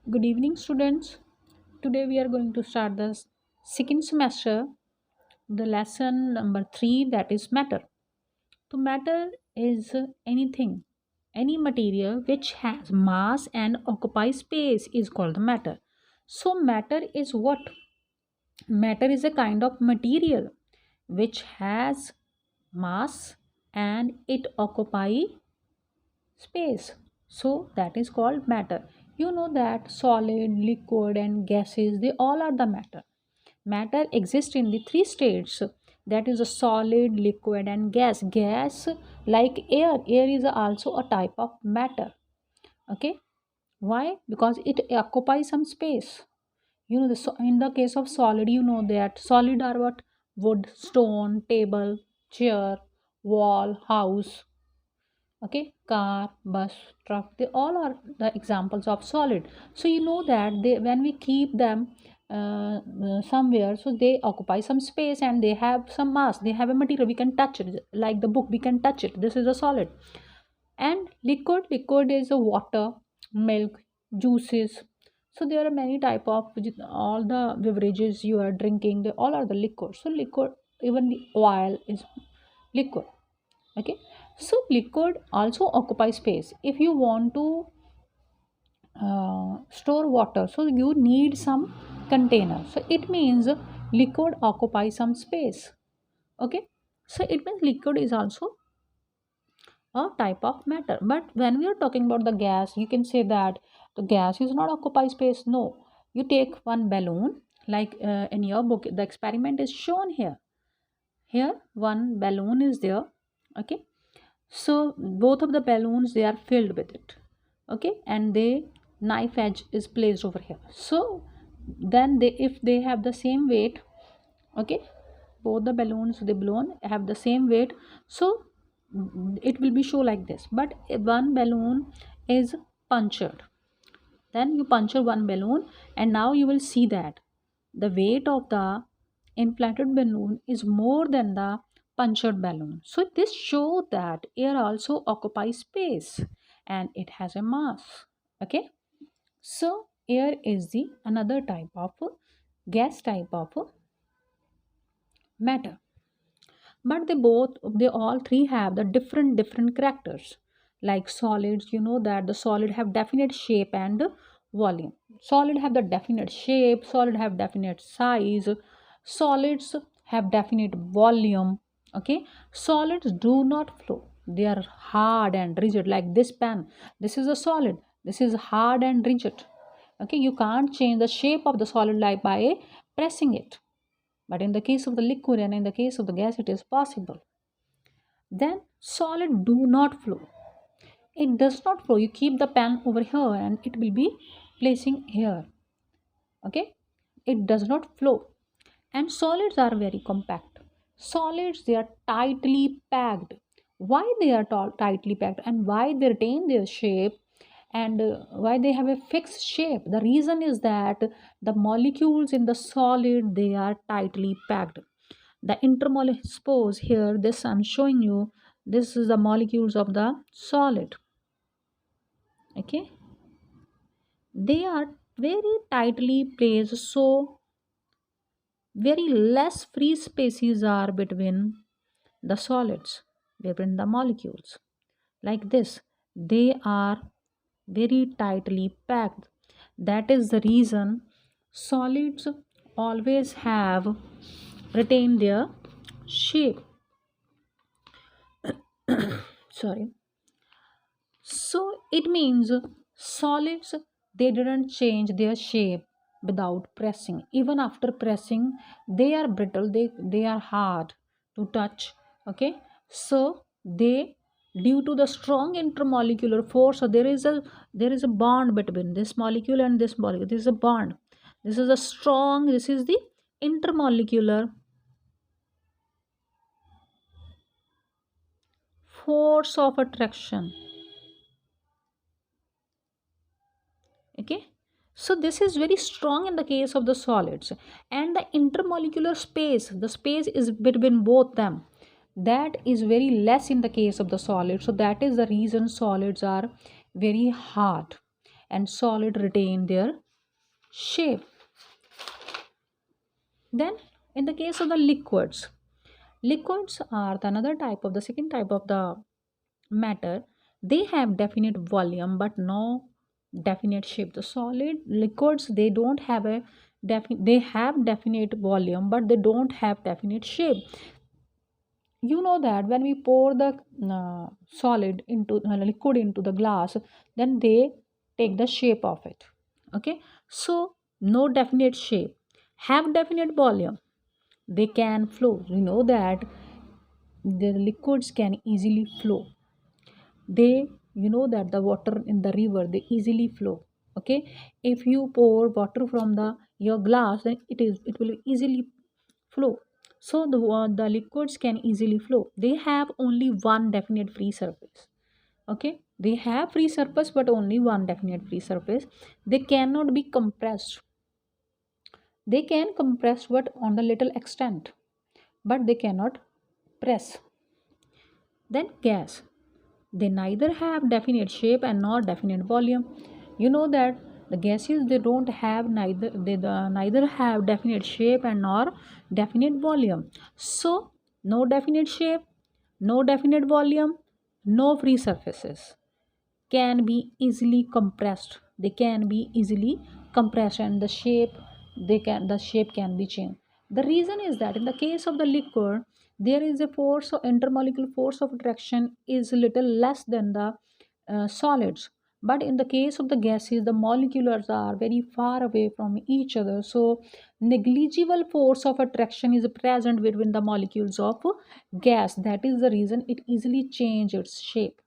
Good evening, students. Today we are going to start the second semester, the lesson number 3, that is matter. So, matter is anything, any material which has mass and occupies space is called the matter. So, matter is what? Matter is a kind of material which has mass and it occupy space. So that is called matter. You know that solid, liquid, and gases, they all are the matter. Matter exists in the three states, that is a solid, liquid, and gas. Gas, like air, air is also a type of matter. Okay, why? Because it occupies some space. In the case of solid, you know that solid are what? Wood, stone, table, chair, wall, house. Okay, car, bus, truck, they all are the examples of solid. So you know that they, when we keep them somewhere, so they occupy some space and they have some mass, they have a material, we can touch it, like the book, we can touch it, this is a solid. And liquid is a water, milk, juices. So there are many type of, all the beverages you are drinking, they all are the liquid. So liquid, even the oil is liquid. Okay, so liquid also occupies space. If you want to store water, so you need some container, so it means liquid occupies some space. Okay, so it means liquid is also a type of matter. But when we are talking about the gas, you can say that the gas is not occupy space. No, you take one balloon, like in your book the experiment is shown here. Here one balloon is there. Okay, so both of the balloons, they are filled with it. Okay, and the knife edge is placed over here. So then they, if they have the same weight, okay, both the balloons they blown have the same weight, so it will be show like this. But if one balloon is punctured, then you puncture one balloon, and now you will see that the weight of the inflated balloon is more than the punctured balloon. So this shows that air also occupies space and it has a mass. Okay, so air is the another type of gas type of matter. But they all three have the different characters. Like solids, you know that the solid have definite shape and volume. Solid have the definite shape, solid have definite size, solids have definite volume. Okay, solids do not flow, they are hard and rigid. Like this pen, this is a solid, this is hard and rigid. Okay, you can't change the shape of the solid like by pressing it. But in the case of the liquid and in the case of the gas, it is possible. Then solid do not flow. It does not flow. You keep the pen over here and it will be placing here. Okay, it does not flow. And solids are very compact. Solids, they are tightly packed. Why they are tightly packed and why they retain their shape, and why they have a fixed shape? The reason is that the molecules in the solid, they are tightly packed. The intermolecular, suppose here this I'm showing you, this is the molecules of the solid. Okay, they are very tightly placed, so very less free spaces are between the solids, between the molecules. Like this, they are very tightly packed. That is the reason solids always have retained their shape. Sorry. So it means solids, they didn't change their shape without pressing. Even after pressing, they are brittle, they are hard to touch. Okay, so they, due to the strong intermolecular force, so there is a bond between this molecule and this molecule. This is a bond. This is a strong, this is the intermolecular force of attraction. Okay, so this is very strong in the case of the solids. And the intermolecular space, the space is between both them, that is very less in the case of the solid. So that is the reason solids are very hard. and solid retain their shape. Then in the case of the liquids, liquids are the another type of the second type of the matter. They have definite volume but no definite shape. The solid liquids, they don't have a they have definite volume but they don't have definite shape. You know that when we pour the solid into liquid into the glass, then they take the shape of it. Okay, so no definite shape, have definite volume, they can flow. You know that the liquids can easily flow. They, you know that the water in the river, they easily flow. Okay, if you pour water from the your glass, then it will easily flow. So the liquids can easily flow. They have only one definite free surface. Okay, they have free surface but only one definite free surface. They cannot be compressed. They can compress but on the little extent, but they cannot press. Then gas, they neither have definite shape and nor definite volume. You know that the gases, they don't have neither have definite shape and nor definite volume. So no definite shape, no definite volume, no free surfaces, can be easily compressed. They can be easily compressed and the shape can be changed. The reason is that in the case of the liquid, there is a force of intermolecular force of attraction is little less than the solids. But in the case of the gases, the molecules are very far away from each other, so negligible force of attraction is present between the molecules of gas. That is the reason it easily changes its shape.